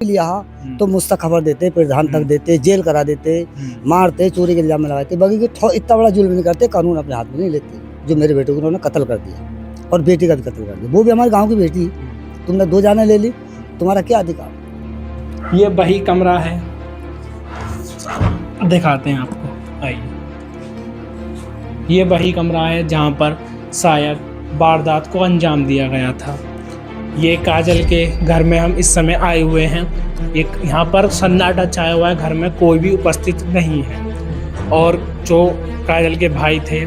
लिया तो मुझसे खबर देते, प्रधान तक देते, जेल करा देते, मारते, चोरी के इल्जाम में लगाते। बाकी इतना बड़ा जुल्म नहीं करते, कानून अपने हाथ में नहीं लेते। जो मेरे बेटे को उन्होंने कत्ल कर दिया और बेटी का भी कत्ल कर दिया, वो भी हमारे गाँव की बेटी। तुमने 2 जाने ले ली, तुम्हारा क्या अधिकार? ये वही कमरा है, दिखाते हैं आपको, आइए। ये वही कमरा है जहाँ पर शायद वारदात को अंजाम दिया गया था। ये काजल के घर में हम इस समय आए हुए हैं। एक यहाँ पर सन्नाटा छाया हुआ है, घर में कोई भी उपस्थित नहीं है। और जो काजल के भाई थे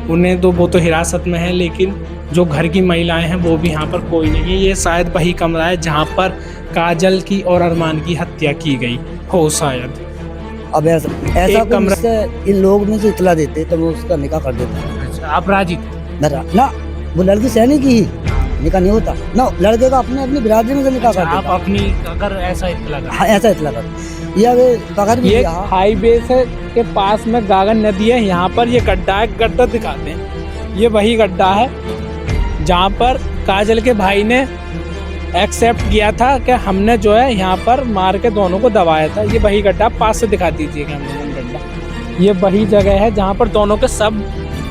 उन्हें तो वो तो हिरासत में है, लेकिन जो घर की महिलाएं हैं वो भी यहाँ पर कोई नहीं है। ये शायद वही कमरा है जहाँ पर काजल की और अरमान की हत्या की गई हो शायद। अब ऐसा कमरा से इन लोग में जो इतला देते तो मैं उसका निकाह कर देता। अच्छा, आप राजी थे? ना, वो लड़की सहनी की ही निकाह नहीं होता ना, लड़के का अपनी बिरादरी में से निकाह कर देता। आप अपनी अगर ऐसा इतला कर, हाँ, ऐसा इतला कर। ये हाईवे से के पास में गागन नदी है, यहाँ पर ये गड्ढा है, गड्ढा दिखाते हैं। ये वही गड्ढा है जहाँ पर काजल के भाई ने एक्सेप्ट किया था कि हमने जो है यहाँ पर मार के दोनों को दबाया था। ये वही गड्ढा, पास से दिखा दीजिएगा हमें गड्ढा। ये वही जगह है जहाँ पर दोनों के सब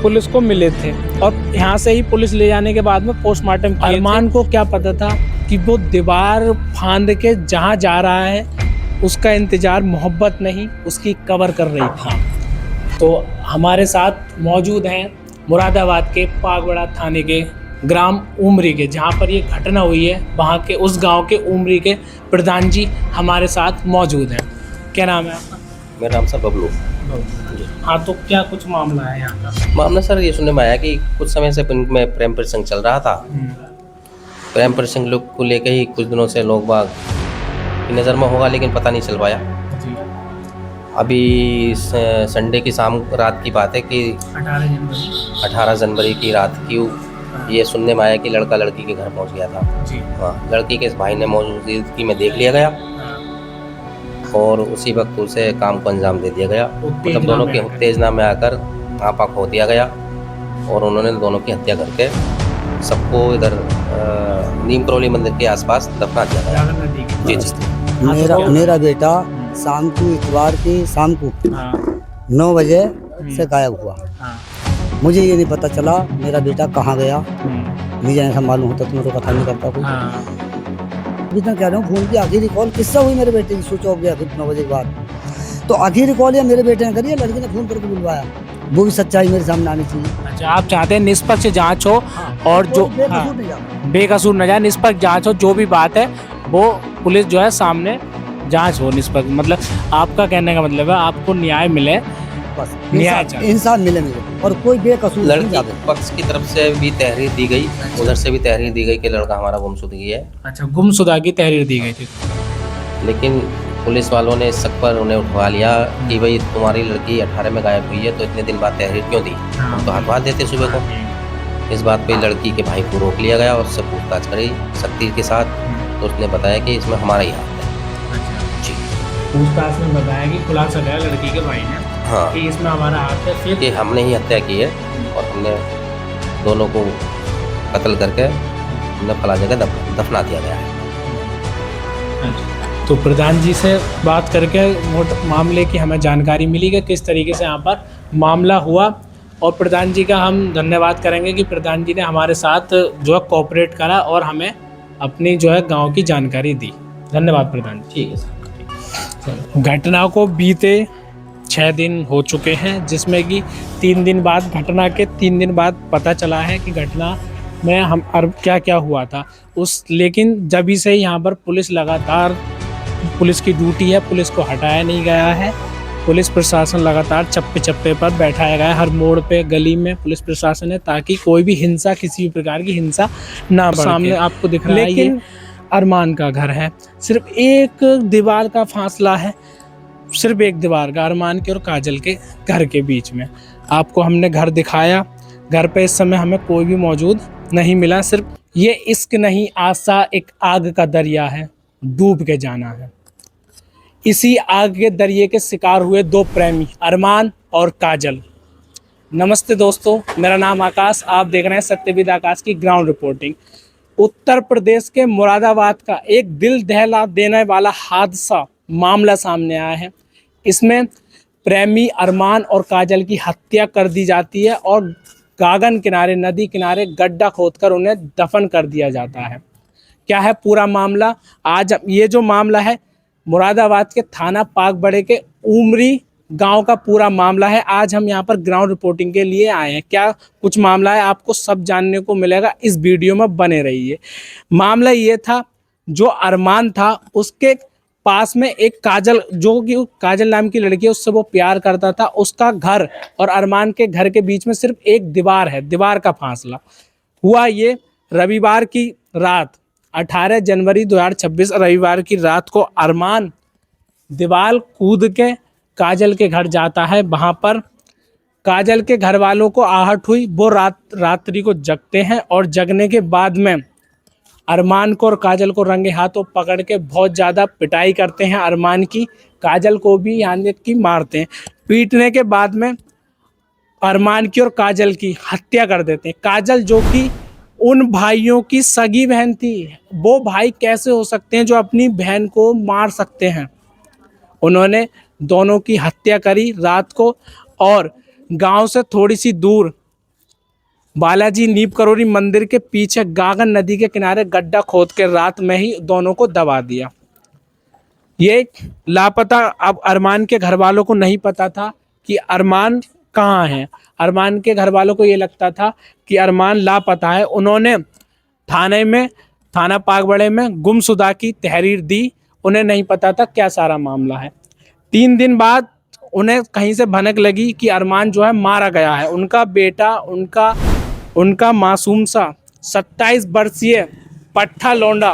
पुलिस को मिले थे और यहाँ से ही पुलिस ले जाने के बाद में पोस्टमार्टम किया। अरमान को क्या पता था कि वो दीवार फांद के जहाँ जा रहा है उसका इंतजार मोहब्बत नहीं उसकी कबर कर रही था। तो हमारे साथ मौजूद हैं मुरादाबाद के पागवाड़ा थाने के ग्राम उमरी के, जहाँ पर ये घटना हुई है, वहाँ के उस गांव के उमरी के प्रधान जी हमारे साथ मौजूद हैं। क्या नाम है आपका? मेरा नाम सर बबलू। हाँ, तो क्या कुछ मामला है यहाँ का? मामला सर ये सुनने में आया कि कुछ समय से में प्रेम प्रसंग चल रहा था। प्रेम प्रसंग लोग को लेकर ही कुछ दिनों से लोग बाग की नज़र में होगा, लेकिन पता नहीं चल पाया। अभी संडे की शाम रात की बात है कि 18 जनवरी की रात की ये सुनने में आया कि लड़का लड़की के घर पहुंच गया था। हाँ, लड़की के इस भाई ने मौजूदगी में देख लिया गया और उसी वक्त उसे काम को अंजाम दे दिया गया। मतलब दोनों के उत्तेजना में आकर आपा खो दिया गया और उन्होंने दोनों की हत्या करके सबको इधर नीम करौली मंदिर के आसपास दफना दिया गया। जी जी। मेरा बेटा शाम को, इतवार की शाम को 9 बजे से गायब हुआ। मुझे ये नहीं पता चला मेरा बेटा कहाँ गया। नहीं जाने से मालूम होता तो मैं तो कथा नहीं करता कोई। अभी तक कह रहा हूँ, फोन की आखिरी कॉल किससे हुई मेरे बेटे की, स्विच ऑफ गया फिर 9 बजे के बाद। तो आखिरी कॉल या मेरे बेटे ने करी, लड़की ने फोन करके बुलवाया। वो भी सच्चाई मेरे सामने आनी चाहिए। अच्छा, आप चाहते हैं निष्पक्ष जांच हो और जो बेकसूर न जाए, निष्पक्ष जांच हो। जो भी बात है वो पुलिस जो है सामने जांच हो, निष्पक्ष। मतलब आपका कहने का मतलब है आपको न्याय मिले, इंसान मिले और कोई बेकसूर लड़की पक्ष की तरफ से भी तहरीर दी गई, उधर से भी तहरीर दी गई कि लड़का हमारा गुमशुदगी है। अच्छा, गुमशुदा की तहरीर दी गई थी, लेकिन पुलिस वालों ने इस शक पर उन्हें उठवा लिया कि भाई तुम्हारी लड़की 18 में गायब हुई है तो इतने दिन बाद तहरीर क्यों दी, तो हटवा देते सुबह को। इस बात पे लड़की के भाई को रोक लिया गया और उससे पूछताछ करी सख्ती के साथ, तो उसने बताया कि इसमें हमारा ही हाथ है। जी, पूछताछ में बताया कि खुलासा किया लड़की के भाई ने, हाँ, कि इसमें हमारा हाथ है, फिर कि हमने ही हत्या की है और हमने दोनों को कत्ल करके हमने फला जगह दफना दिया गया है। तो प्रधान जी से बात करके मामले की हमें जानकारी मिली कि किस तरीके से यहाँ पर मामला हुआ और प्रधान जी का हम धन्यवाद करेंगे कि प्रधान जी ने हमारे साथ जो है कोऑपरेट करा और हमें अपनी जो है गांव की जानकारी दी। धन्यवाद प्रधान जी। ठीक है सर। घटना को बीते 6 दिन हो चुके हैं, जिसमें कि 3 दिन बाद, घटना के 3 दिन बाद पता चला है कि घटना में हम क्या क्या हुआ था लेकिन जब से यहाँ पर पुलिस लगातार, पुलिस की ड्यूटी है, पुलिस को हटाया नहीं गया है। पुलिस प्रशासन लगातार चप्पे चप्पे पर बैठाया गया है, हर मोड़ पे गली में पुलिस प्रशासन है, ताकि कोई भी हिंसा, किसी भी प्रकार की हिंसा ना बढ़े। सामने आपको दिख रहा है ये अरमान का घर है, सिर्फ एक दीवार का फासला है, सिर्फ एक दीवार का, अरमान के और काजल के घर के बीच में। आपको हमने घर दिखाया, घर पे इस समय हमें कोई भी मौजूद नहीं मिला। सिर्फ ये इश्क नहीं, आशा एक आग का दरिया है, डूब के जाना है। इसी आग के दरिये के शिकार हुए 2 प्रेमी, अरमान और काजल। नमस्ते दोस्तों, मेरा नाम आकाश, आप देख रहे हैं सत्यविद आकाश की ग्राउंड रिपोर्टिंग। उत्तर प्रदेश के मुरादाबाद का एक दिल दहला देने वाला हादसा मामला सामने आया है। इसमें प्रेमी अरमान और काजल की हत्या कर दी जाती है और गागन किनारे, नदी किनारे गड्ढा खोदकर उन्हें दफन कर दिया जाता है। क्या है पूरा मामला? आज ये जो मामला है मुरादाबाद के थाना पाकबड़े के उमरी गांव का पूरा मामला है। आज हम यहां पर ग्राउंड रिपोर्टिंग के लिए आए हैं। क्या कुछ मामला है आपको सब जानने को मिलेगा, इस वीडियो में बने रहिए। मामला ये था, जो अरमान था उसके पास में एक काजल, जो कि काजल नाम की लड़की है, उससे वो प्यार करता था। उसका घर और अरमान के घर के बीच में सिर्फ एक दीवार है, दीवार का फासला। हुआ ये रविवार की रात 18 जनवरी 2026 रविवार की रात को अरमान दीवार कूद के काजल के घर जाता है। वहाँ पर काजल के घर वालों को आहट हुई, वो रात्रि को जगते हैं और जगने के बाद में अरमान को और काजल को रंगे हाथों पकड़ के बहुत ज़्यादा पिटाई करते हैं अरमान की। काजल को भी यहाँ तक कि मारते हैं। पीटने के बाद में अरमान की और काजल की हत्या कर देते हैं। काजल जो कि उन भाइयों की सगी बहन थी, वो भाई कैसे हो सकते हैं जो अपनी बहन को मार सकते हैं। उन्होंने दोनों की हत्या करी रात को और गांव से थोड़ी सी दूर बालाजी नीप करोरी मंदिर के पीछे गागन नदी के किनारे गड्ढा खोद के रात में ही दोनों को दबा दिया। ये लापता, अब अरमान के घर वालों को नहीं पता था कि अरमान कहाँ है। अरमान के घर वालों को ये लगता था कि अरमान लापता है। उन्होंने थाना पाकबड़े में गुमशुदा की तहरीर दी। उन्हें नहीं पता था क्या सारा मामला है। 3 दिन बाद उन्हें कहीं से भनक लगी कि अरमान जो है मारा गया है। उनका बेटा, उनका मासूम सा 27 वर्षीय पट्ठा लौंडा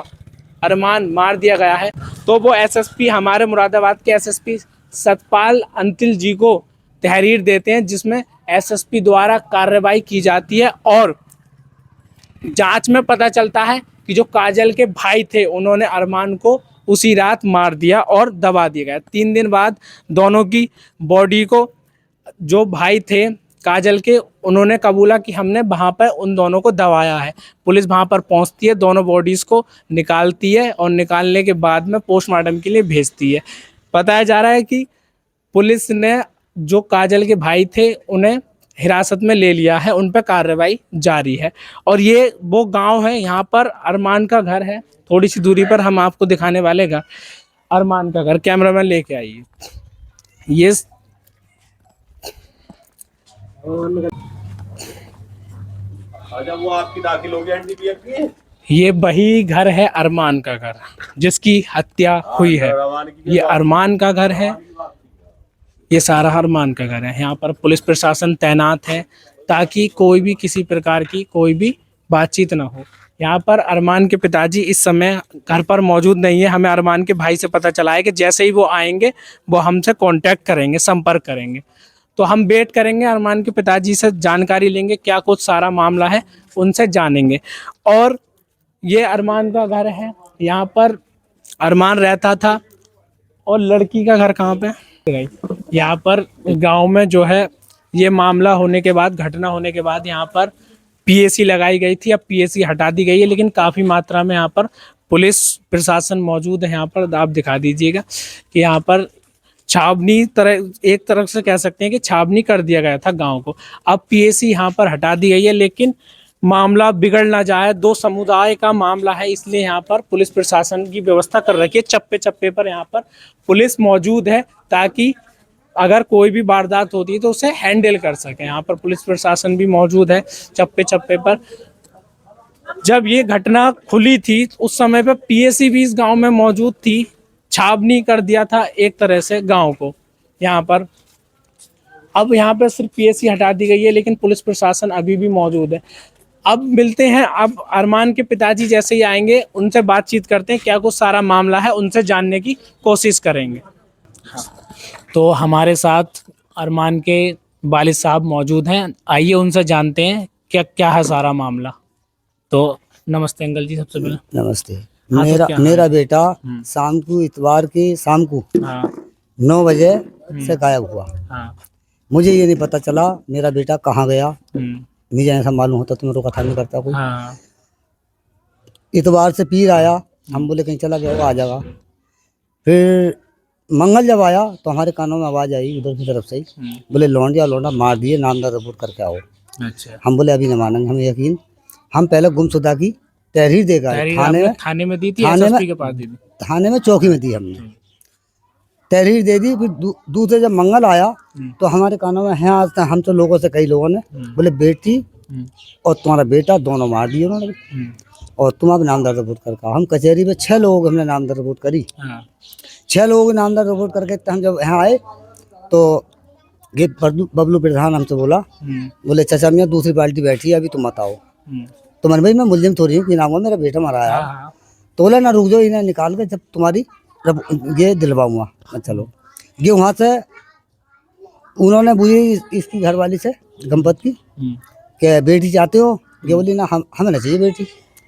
अरमान मार दिया गया है। तो वो एसएसपी, हमारे मुरादाबाद के एसएसपी सतपाल अंतिल जी को तहरीर देते हैं, जिसमें एसएसपी द्वारा कार्रवाई की जाती है और जांच में पता चलता है कि जो काजल के भाई थे उन्होंने अरमान को उसी रात मार दिया और दबा दिया गया। 3 दिन बाद दोनों की बॉडी को, जो भाई थे काजल के, उन्होंने कबूला कि हमने वहाँ पर उन दोनों को दबाया है। पुलिस वहाँ पर पहुँचती है, दोनों बॉडीज़ को निकालती है और निकालने के बाद में पोस्टमार्टम के लिए भेजती है। बताया जा रहा है कि पुलिस ने जो काजल के भाई थे उन्हें हिरासत में ले लिया है, उन पर कार्रवाई जारी है। और ये वो गांव है, यहाँ पर अरमान का घर है। थोड़ी सी दूरी पर हम आपको दिखाने वाले घर, अरमान का घर। कैमरामैन लेके आइए। ये वो आपकी दाखिल हो गया एनडीपीएफ की। ये वही घर है अरमान का घर जिसकी हत्या हुई है। ये अरमान का घर है, ये सारा अरमान का घर है। यहाँ पर पुलिस प्रशासन तैनात है ताकि कोई भी किसी प्रकार की कोई भी बातचीत ना हो। यहाँ पर अरमान के पिताजी इस समय घर पर मौजूद नहीं है। हमें अरमान के भाई से पता चला है कि जैसे ही वो आएंगे वो हमसे कांटेक्ट करेंगे, संपर्क करेंगे। तो हम वेट करेंगे, अरमान के पिताजी से जानकारी लेंगे, क्या कुछ सारा मामला है उनसे जानेंगे। और ये अरमान का घर है, यहाँ पर अरमान रहता था। और लड़की का घर कहाँ पे? यहाँ पर गांव में जो है ये मामला होने के बाद, घटना होने के बाद यहाँ पर पीएसी लगाई गई थी। अब पीएसी हटा दी गई है, लेकिन काफ़ी मात्रा में यहाँ पर पुलिस प्रशासन मौजूद है। यहाँ पर आप दिखा दीजिएगा कि यहाँ पर छावनी एक तरह से कह सकते हैं कि छावनी कर दिया गया था गांव को। अब पीएसी यहाँ पर हटा दी गई है, लेकिन मामला बिगड़ ना जाए। 2 समुदाय का मामला है, इसलिए यहाँ पर पुलिस प्रशासन की व्यवस्था कर रखी है। चप्पे चप्पे पर यहाँ पर पुलिस मौजूद है ताकि अगर कोई भी वारदात होती है तो उसे हैंडल कर सके। यहाँ पर पुलिस प्रशासन भी मौजूद है चप्पे चप्पे पर। जब ये घटना खुली थी उस समय पर पीएसी भी इस गांव में मौजूद थी। छावनी कर दिया था एक तरह से गांव को यहाँ पर। अब यहाँ पर सिर्फ पीएसी हटा दी गई है, लेकिन पुलिस प्रशासन अभी भी मौजूद है। अब मिलते हैं, अब अरमान के पिताजी जैसे ही आएंगे उनसे बातचीत करते हैं, क्या कुछ सारा मामला है उनसे जानने की कोशिश करेंगे। तो हमारे साथ अरमान के वालिद साहब मौजूद हैं, आइए उनसे जानते हैं क्या क्या है सारा मामला। तो नमस्ते अंकल जी, सबसे पहले नमस्ते। हाँ, तो मेरा बेटा शाम को, इतवार की शाम को 9 बजे से गायब हुआ। मुझे ये नहीं पता चला मेरा बेटा कहाँ गया। नहीं जाने से मालूम होता तो मैं रोका था नहीं करता कोई। इतवार से पीर आया, हम बोले कहीं चला गया, वो आ जाएगा। फिर मंगल जब आया तो हमारे कानों में आवाज़ आई उधर की तरफ से ही, बोले लौंडिया लौंडा मार दिए, नामदार रिपोर्ट करके आओ। अच्छा, हम बोले अभी नहीं मानेंगे, हमें यकीन। हम पहले गुमशुदा की तहरीर देगा तहरीर थाने आपने में, थाने में दी थी, थाने में- एसएसपी के पास दी थी? थाने में चौकी में दी हमने तहरीर दे दी। फिर दूसरे जब मंगल आया तो हमारे कानों में है, आज तक हम तो लोगों से, कई लोगों ने बोले बेटी और तुम्हारा बेटा दोनों मार दिए उन्होंने, और तुम अब नामदार रिपोर्ट करके आओ। हम कचहरी में 6 लोगों की हमने नामदार रिपोर्ट करी। हाँ, 6 लोगों की नामदार रिपोर्ट करके हम जब यहाँ आए तो ये बबलू प्रधान हमसे बोला, बोले चाचा मियाँ दूसरी पार्टी बैठी है, अभी तुम मत आओ। तो मैंने भाई मैं मुलजिम थोड़ी हूँ कि नाम मेरा बेटा मरा है। हाँ, तो बोला ना रुक जाओ, इन्हें निकाल के जब तुम्हारी ये दिलवाऊंगा। मैं चलो ये वहाँ से उन्होंने बुझी इसकी घरवाली से गंपत की कि बेटी चाहते हो? ये बोली ना हमें ना चाहिए बेटी।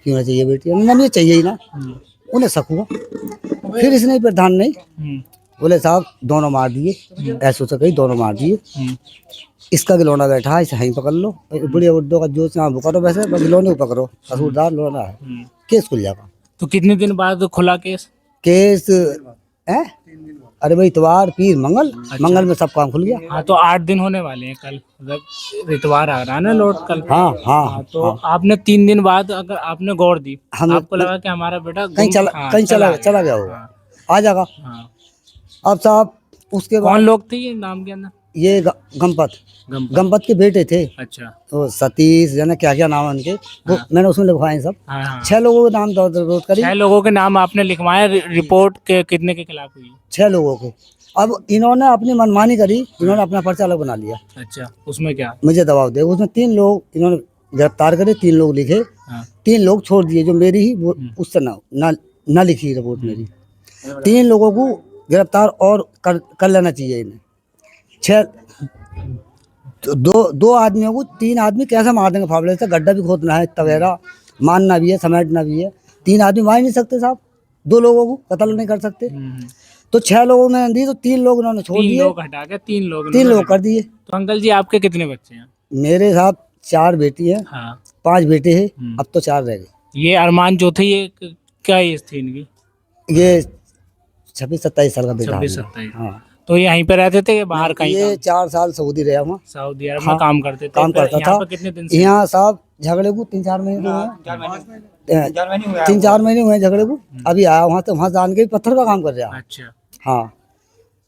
क्यों ना चाहिए बेटी? हमने ना ये चाहिए ही ना। उन्हें शक हुआ, फिर इसने प्रधान नहीं बोले साहब दोनों मार दिए, ऐसे से कही दोनों मार दिए। इसका गिलौना बैठा है, इसे यहीं पकड़ लो, बुढ़िया बुड्ढों का जो चाह वो करो, वैसे गिलौने को पकड़ो, कसूरदार लोना है, केस खुल जाएगा। तो कितने दिन बाद खुला केस? केस है अरे भाई इतवार पीर मंगल, मंगल में सब काम खुल गया। हाँ, तो 8 दिन होने वाले हैं कल, मतलब इतवार आ रहा है ना लौट कल। हाँ हाँ तो आपने 3 दिन बाद अगर आपने गौर दी, हम- आपको लगा कि हमारा बेटा कहीं चला गया होगा, आ जाएगा। हाँ। अब साहब उसके बाद कौन लोग थे ये नाम के अंदर? ये गंपत के बेटे थे, अच्छा, तो सतीश जाने क्या क्या नाम है उनके, वो मैंने उसमें लिखवाए सब। हाँ, हाँ। 6 लोगों के नाम दर्ज करी। 6 लोगों के नाम आपने लिखवाए, रिपोर्ट के कितने के खिलाफ हुई? 6 लोगों के। अब इन्होंने अपनी मनमानी करी, इन्होंने अपना पर्चा अलग बना लिया, अच्छा, उसमें क्या? मुझे दबाव दे। उसमें 3 लोग इन्होंने गिरफ्तार करे, 3 लोग लिखे, हाँ। 3 लोग छोड़ दिए, जो मेरी ही वो उससे ना लिखी रिपोर्ट मेरी। 3 लोगों को गिरफ्तार और कर लेना चाहिए इन्हें। 6 दो आदमियों को 3 आदमी कैसे मार देंगे फावड़े से? गड्ढा भी खोदना है, तवेरा मारना भी है, समेटना भी है। 3 आदमी मार ही नहीं सकते साहब, 2 लोगों को कत्ल नहीं कर सकते। तो 6 लोगों ने दी, तो 3 लोग इन्होंने छोड़ 3 दिए, लोग हटा के 3 लोग 3 लोग कर दिए। तो अंकल जी आपके कितने बच्चे हैं? मेरे साहब 4 बेटी है, हाँ। 5 बेटे हैं, अब तो 4 रह गए। ये अरमान जो थे, ये क्या एज थी इनकी? ये 26-27 साल का बेटा है। 26-27। हाँ, तो यहीं पे रहते थे या बाहर कहीं? ये 4 साल सऊदी रहा हुआ, सऊदी अरब में हाँ, काम करते थे? काम फिर करता यहाँ था। पे कितने दिन से? यहाँ साहब झगड़े को 3-4 महीने तो हुए, 3-4 महीने हुए झगड़े को। अभी आया वहाँ से, वहाँ से आने के पत्थर का काम कर रहा है। अच्छा, हाँ,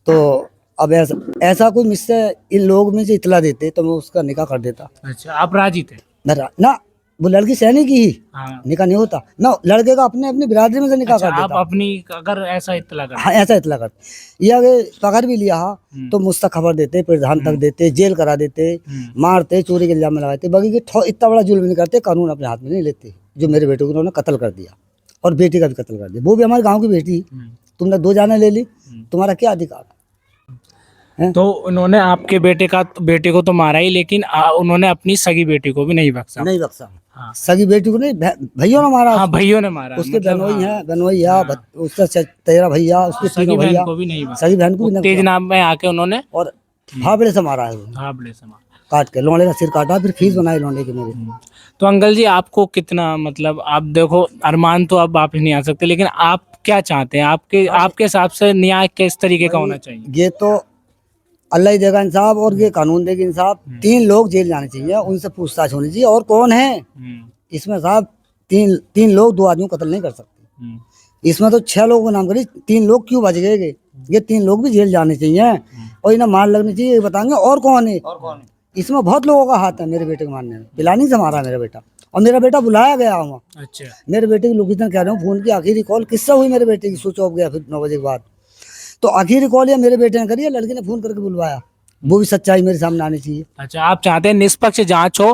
तो अब ऐसा कोई मुझसे इन लोग में से इतला देते तो मैं उसका निकाह कर देता। अच्छा, आप राजी थे? ना वो लड़की सैनिक ही हाँ। निकाह नहीं होता ना, लड़के का अपने अपनी बिरादरी में से निकाह अच्छा, कर आप देता। अपनी अगर ऐसा इत्तला कर? हाँ, ऐसा इतला करते। ये अगर पकड़ भी लिया तो मुझसे खबर देते, प्रधान तक देते, जेल करा देते, मारते, चोरी के इल्जाम में लगाते। बाकी के इतना बड़ा जुल्म नहीं करते, कानून अपने हाथ में नहीं लेते। जो मेरे बेटे को उन्होंने कत्ल कर दिया और बेटी का भी कत्ल कर दिया, वो भी हमारे गाँव की बेटी। तुमने 2 जाने ले ली, तुम्हारा क्या अधिकार है? तो उन्होंने आपके बेटे को तो मारा ही, लेकिन उन्होंने अपनी सगी बेटी को भी नहीं बख्शा? नहीं बख्शा। हाँ। सगी बेटी को नहीं, भैया ने मारा। हाँ, भैयों ने मारा। उसके मतलब बनोई है, बनोई है, उसका 13 भैया, उसके सगी 3 बहन भैया, को भी नहीं बख्शा। सगी बहन को भी नहीं तेज बख्शा। नाम में आके उन्होंने और फावड़े से मारा है वो, हाबड़े से मारा। काट के लोंडे का सिर काटा, फिर फीस बनाई लोंडे की मेरे। तो अंकल जी आपको कितना, मतलब आप देखो अरमान तो अब वापस नहीं आ सकते, लेकिन आप क्या चाहते हैं? आपके हिसाब से न्याय किस तरीके का होना चाहिए? ये तो अल्लाह ही देगा इंसाफ, और ये कानून देगा इंसाफ। 3 लोग जेल जाने चाहिए, उनसे पूछताछ होनी चाहिए। और कौन है इसमें साहब? 3 लोग 2 आदमी को कत्ल नहीं कर सकते। इसमें तो 6 लोगों को नाम करी, 3 लोग क्यों बच गए? ये 3 लोग भी जेल जाने चाहिए और इन्हें मार लगनी चाहिए। ये बताएंगे और कौन है? इसमें बहुत लोगों का हाथ है मेरे बेटे को मारने में। प्लानिंग से मारा मेरा बेटा, और मेरा बेटा बुलाया गया हुआ। अच्छा, मेरे बेटे की लोकेशन कह रहा हूँ, फोन की आखिरी कॉल किससे हुई मेरे बेटे की? स्विच ऑफ गया फिर 9 बजे के बाद। तो आखिरी कॉल ये मेरे बेटे ने करी है, लड़के ने फोन करके बुलवाया। वो भी सच्चाई मेरे सामने आनी चाहिए। अच्छा, आप चाहते हैं निष्पक्ष जांच हो,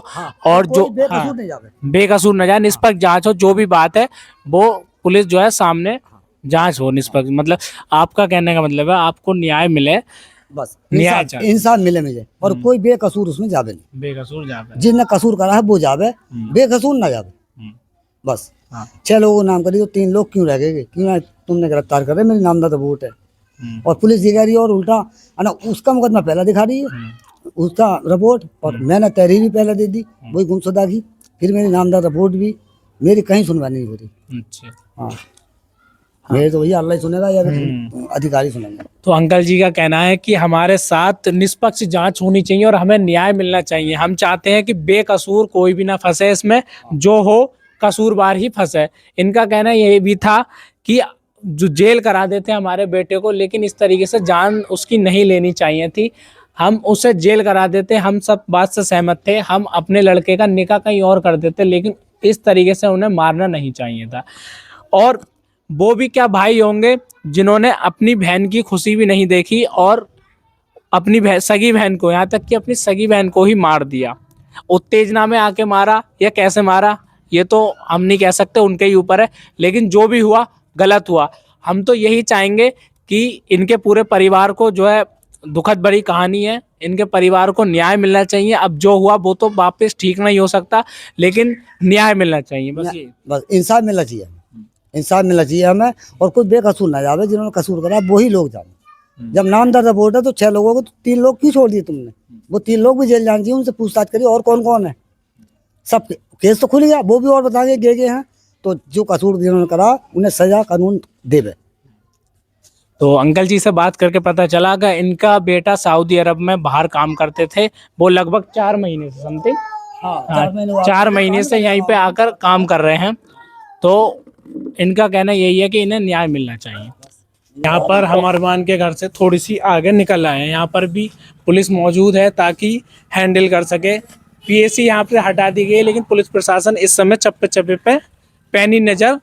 और जो बेकसूर नहीं जावे। बेकसूर न जाए, निष्पक्ष जांच हो, जो भी बात है वो पुलिस जो है सामने जांच हो निष्पक्ष। मतलब आपका कहने का मतलब है आपको न्याय मिले, बस न्याय चाहिए। इंसाफ मिले मुझे, और कोई बेकसूर उसमें जावे नहीं। बेकसूर जावे, जिसने कसूर करा है वो जावे, बेकसूर ना जावे। बस 6 लोगों को नाम करी, तो 3 लोग क्यों रह गए? क्यों तुमने गिरफ्तार कर रहे? मेरी नामदार रिपोर्ट है, और पुलिस ये कह रही है, और उल्टा है ना, उसका मुकदमा पहला दिखा रही है, उसका रिपोर्ट, और मैंने तहरीर भी पहले दे दी वही गुमशुदा की, फिर मेरी नामदार रिपोर्ट भी मेरी कहीं सुनवाई नहीं हो रही। अच्छा। हाँ, मेरे तो भैया अल्लाह ही सुनेगा या अधिकारी सुनेंगे। तो अंकल जी का कहना है कि हमारे साथ निष्पक्ष जांच होनी चाहिए और हमें न्याय मिलना चाहिए। हम चाहते हैं कि बेकसूर कोई भी ना फंसे इसमें, जो हो कसूरवार ही फंसे। इनका कहना ये भी था कि जो जेल करा देते हमारे बेटे को, लेकिन इस तरीके से जान उसकी नहीं लेनी चाहिए थी। हम उसे जेल करा देते, हम सब बात से सहमत थे। हम अपने लड़के का निकाह कहीं और कर देते, लेकिन इस तरीके से उन्हें मारना नहीं चाहिए था। और वो भी क्या भाई होंगे जिन्होंने अपनी बहन की खुशी भी नहीं देखी और अपनी सगी बहन को, यहाँ तक कि अपनी सगी बहन को ही मार दिया। उत्तेजना में आके मारा या कैसे मारा ये तो हम नहीं कह सकते, उनके ही ऊपर है। लेकिन जो भी हुआ गलत हुआ। हम तो यही चाहेंगे कि इनके पूरे परिवार को, जो है दुखद बड़ी कहानी है, इनके परिवार को न्याय मिलना चाहिए। अब जो हुआ वो तो वापस ठीक नहीं हो सकता, लेकिन न्याय मिलना चाहिए। बस इंसाफ मिलना चाहिए, इंसाफ मिलना चाहिए हमें। और कोई बेकसूर ना जावे, जिन्होंने कसूर करा वही लोग जाने। जब नाम दर्ज रिपोर्ट है तो 6 लोगों को, तो 3 लोग क्यों छोड़ दिए तुमने? वो 3 लोग भी जेल जाने चाहिए, उनसे पूछताछ करिए और कौन कौन है। सब केस तो खुल गया, वो भी और बताएंगे गे हैं। तो जो कसूर जिन्होंने करा उन्हें सजा कानून देवे। तो अंकल जी से बात करके पता चला कि इनका बेटा सऊदी अरब में बाहर काम करते थे। वो लगभग 4 महीने से समथिंग, हाँ 4 महीने से यहीं पे आकर काम कर रहे हैं। तो इनका कहना यही है कि इन्हें न्याय मिलना चाहिए। यहाँ पर हम अरमान के घर से थोड़ी सी आगे निकल आए हैं। यहाँ पर भी पुलिस मौजूद है ताकि हैंडल कर सके। पीएसी यहाँ पे हटा दी गई है, लेकिन पुलिस प्रशासन इस समय चप्पे चप्पे पे पैनी नजर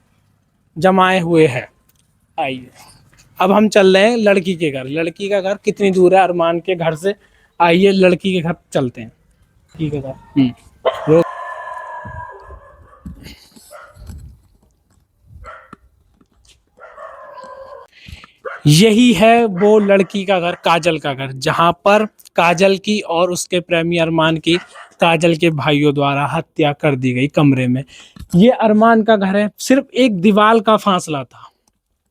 जमाए हुए है। आइए अब हम चल रहे हैं लड़की के घर। लड़की का घर कितनी दूर है अरमान के घर से, आइए लड़की के घर चलते हैं। ठीक है सर। यही है वो लड़की का घर, काजल का घर, जहां पर काजल की और उसके प्रेमी अरमान की, काजल के भाइयों द्वारा हत्या कर दी गई कमरे में। ये अरमान का घर है, सिर्फ एक दीवार का फासला था।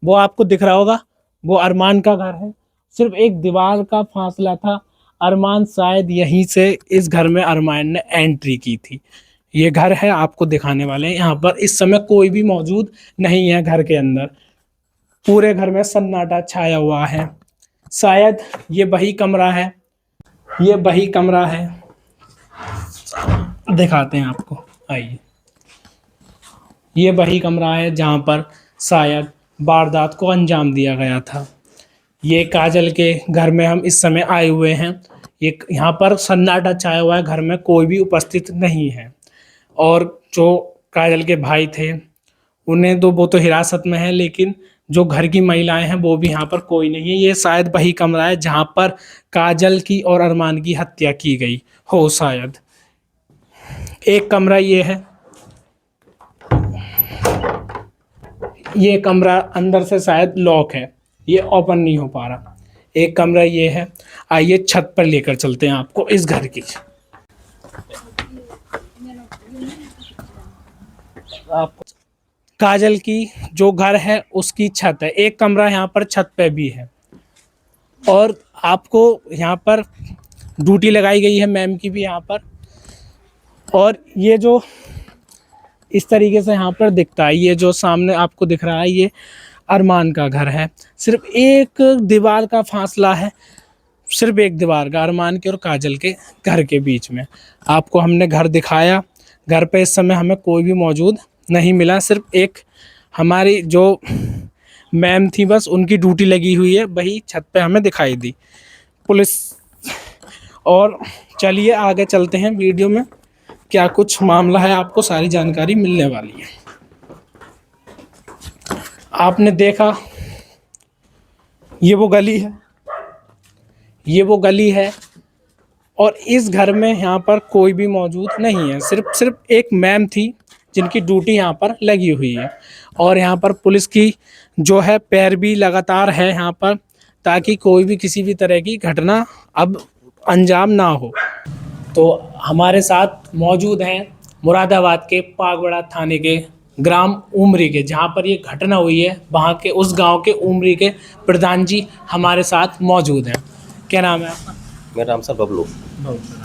वो आपको दिख रहा होगा, वो अरमान का घर है, सिर्फ एक दीवार का फासला था। अरमान शायद यहीं से इस घर में अरमान ने एंट्री की थी। ये घर है, आपको दिखाने वाले हैं। यहाँ पर इस समय कोई भी मौजूद नहीं है घर के अंदर। पूरे घर में सन्नाटा छाया हुआ है। शायद ये वही कमरा है, ये वही कमरा है। दिखाते हैं आपको, आइए। ये वही कमरा है जहाँ पर शायद वारदात को अंजाम दिया गया था। ये काजल के घर में हम इस समय आए हुए हैं। ये यहाँ पर सन्नाटा छाया हुआ है, घर में कोई भी उपस्थित नहीं है। और जो काजल के भाई थे उन्हें तो वो तो हिरासत में है, लेकिन जो घर की महिलाएं हैं वो भी यहाँ पर कोई नहीं है। ये शायद वही कमरा है जहाँ पर काजल की और अरमान की हत्या की गई हो शायद। एक कमरा ये है, ये कमरा अंदर से शायद लॉक है, ये ओपन नहीं हो पा रहा। एक कमरा ये है। आइए छत पर लेकर चलते हैं आपको इस घर की। आपको काजल की जो घर है उसकी छत है। एक कमरा यहाँ पर छत पे भी है। और आपको यहाँ पर ड्यूटी लगाई गई है मैम की भी यहाँ पर। और ये जो इस तरीके से यहाँ पर दिखता है, ये जो सामने आपको दिख रहा है, ये अरमान का घर है। सिर्फ एक दीवार का फासला है, सिर्फ एक दीवार का, अरमान के और काजल के घर के बीच में। आपको हमने घर दिखाया। घर पे इस समय हमें कोई भी मौजूद नहीं मिला। सिर्फ एक हमारी जो मैम थी, बस उनकी ड्यूटी लगी हुई है, वही छत पे हमें दिखाई दी पुलिस। और चलिए आगे चलते हैं, वीडियो में क्या कुछ मामला है आपको सारी जानकारी मिलने वाली है। आपने देखा ये वो गली है, ये वो गली है। और इस घर में यहाँ पर कोई भी मौजूद नहीं है। सिर्फ एक मैम थी जिनकी ड्यूटी यहाँ पर लगी हुई है। और यहाँ पर पुलिस की जो है पैरवी लगातार है यहाँ पर, ताकि कोई भी किसी भी तरह की घटना अब अंजाम ना हो। तो हमारे साथ मौजूद हैं मुरादाबाद के पागवाड़ा थाने के ग्राम उमरी के, जहाँ पर ये घटना हुई है, वहाँ के उस गांव के उमरी के प्रधान जी हमारे साथ मौजूद हैं। क्या नाम है आपका? मेरा नाम सर बबलू।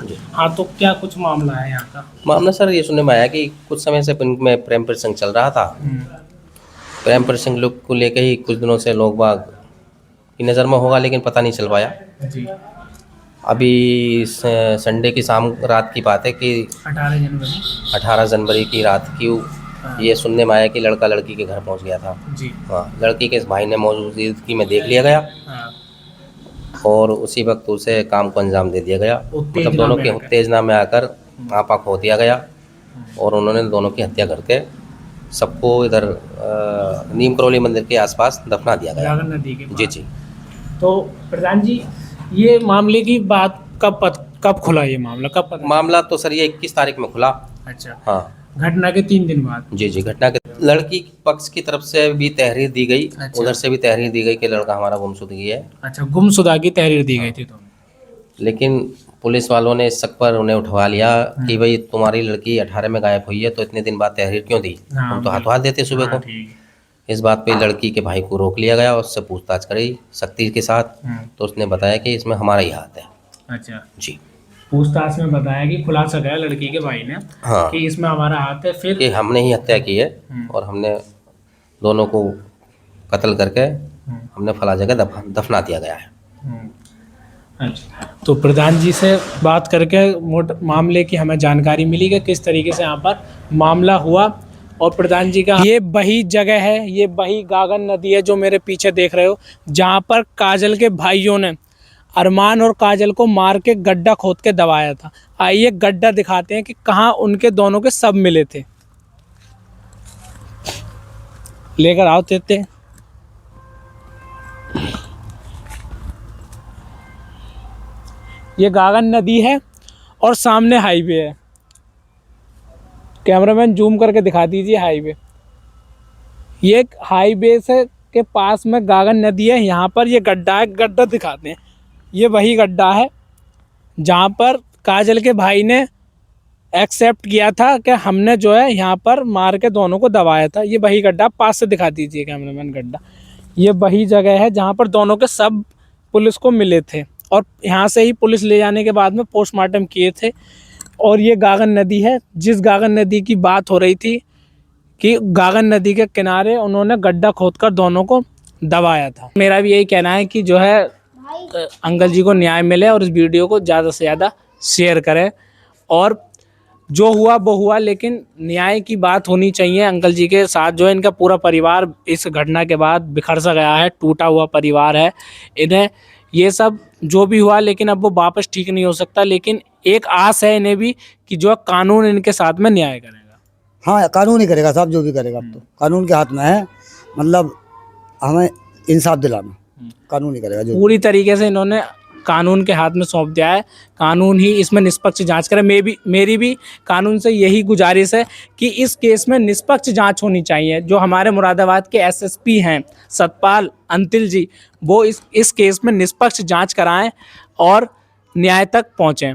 जी। हाँ, तो क्या कुछ मामला है यहाँ का? मामला सर ये सुनने में आया कि कुछ समय से में प्रेम प्रसंग चल रहा था। प्रेम प्रसंग लोग को लेकर ही कुछ दिनों से लोग बाग की नज़र में होगा, लेकिन पता नहीं चल पाया। जी। अभी संडे की शाम रात की बात है कि 18 जनवरी की रात की ये सुनने में आया कि लड़का लड़की के घर पहुंच गया था। जी। हाँ, लड़की के इस भाई ने मौजूदगी में देख लिया गया हाँ। और उसी वक्त उसे काम को अंजाम दे दिया गया। मतलब दोनों के उत्तेजना में आकर आपा खो दिया गया और उन्होंने दोनों की हत्या करके सबको इधर नीम करौली मंदिर के आसपास दफना दिया गया। नदी के जी जी। तो प्रधान जी, ये मामले की बात कब खुला? ये मामला कब पता? मामला तो सर ये 21 तारीख में खुला। अच्छा। हाँ, घटना के 3 दिन बाद? जी जी। घटना के लड़की पक्ष की तरफ से भी तहरीर दी गई। अच्छा। उधर से भी तहरीर दी गई कि लड़का हमारा गुमशुदगी है। अच्छा, गुमशुदा की तहरीर दी गई थी तो? लेकिन पुलिस वालों ने इस शक पर उन्हें उठवा लिया कि भाई तुम्हारी लड़की 18 में गायब हुई है तो इतने दिन बाद तहरीर क्यों दी? हाँ, हम तो हाथों हाथ देते सुबह को। इस बात पे लड़की के भाई को रोक लिया गया, उससे पूछताछ करी सख्ती के साथ। तो उसने बताया कि इसमें हमारा ही हाथ है। अच्छा जी। पूछताछ में बताया कि खुलासा गया लड़की के भाई ने, हाँ, कि इसमें हमारा हाथ है। फिर कि हमने ही हत्या की है और हमने दोनों को कत्ल करके हमने फला जगह दफना दिया गया है। अच्छा, तो प्रधान जी से बात करके मामले की हमें जानकारी मिली कि किस तरीके से यहाँ पर मामला हुआ। और प्रधान जी का ये वही जगह है, ये वही गागन नदी है जो मेरे पीछे देख रहे हो, जहाँ पर काजल के भाइयों ने अरमान और काजल को मार के गड्ढा खोद के दबाया था। आइए गड्ढा दिखाते हैं कि कहाँ उनके दोनों के सब मिले थे। लेकर आओ देते। ये गागन नदी है और सामने हाईवे है। कैमरामैन जूम करके दिखा दीजिए हाईवे। ये हाईवे से के पास में गागन नदी है। यहाँ पर ये गड्ढा है, गड्ढा दिखाते हैं। ये वही गड्ढा है जहाँ पर काजल के भाई ने एक्सेप्ट किया था कि हमने जो है यहाँ पर मार के दोनों को दबाया था। ये वही गड्ढा, पास से दिखा दीजिए कैमरामैन गड्ढा। ये वही जगह है जहाँ पर दोनों के सब पुलिस को मिले थे और यहाँ से ही पुलिस ले जाने के बाद में पोस्टमार्टम किए थे। और ये गागन नदी है, जिस गागन नदी की बात हो रही थी कि गागन नदी के किनारे उन्होंने गड्ढा खोदकर दोनों को दबाया था। मेरा भी यही कहना है कि जो है अंकल जी को न्याय मिले और इस वीडियो को ज़्यादा से ज़्यादा शेयर करें। और जो हुआ वो हुआ, लेकिन न्याय की बात होनी चाहिए। अंकल जी के साथ जो है इनका पूरा परिवार इस घटना के बाद बिखर सा गया है, टूटा हुआ परिवार है। इन्हें ये सब जो भी हुआ, लेकिन अब वो वापस ठीक नहीं हो सकता। लेकिन एक आस है इन्हें भी कि जो कानून इनके साथ में न्याय करेगा। हाँ, कानून ही करेगा साहब, जो भी करेगा। अब तो कानून के हाथ में है, मतलब हमें इंसाफ दिलाना कानून ही करेगा। जो पूरी तरीके से इन्होंने कानून के हाथ में सौंप दिया है। कानून ही इसमें निष्पक्ष जांच करे। मेरी भी कानून से यही गुजारिश है कि इस केस में निष्पक्ष जांच होनी चाहिए। जो हमारे मुरादाबाद के एसएसपी हैं सतपाल अंतिल जी, वो इस केस में निष्पक्ष जांच कराएं और न्याय तक पहुँचें।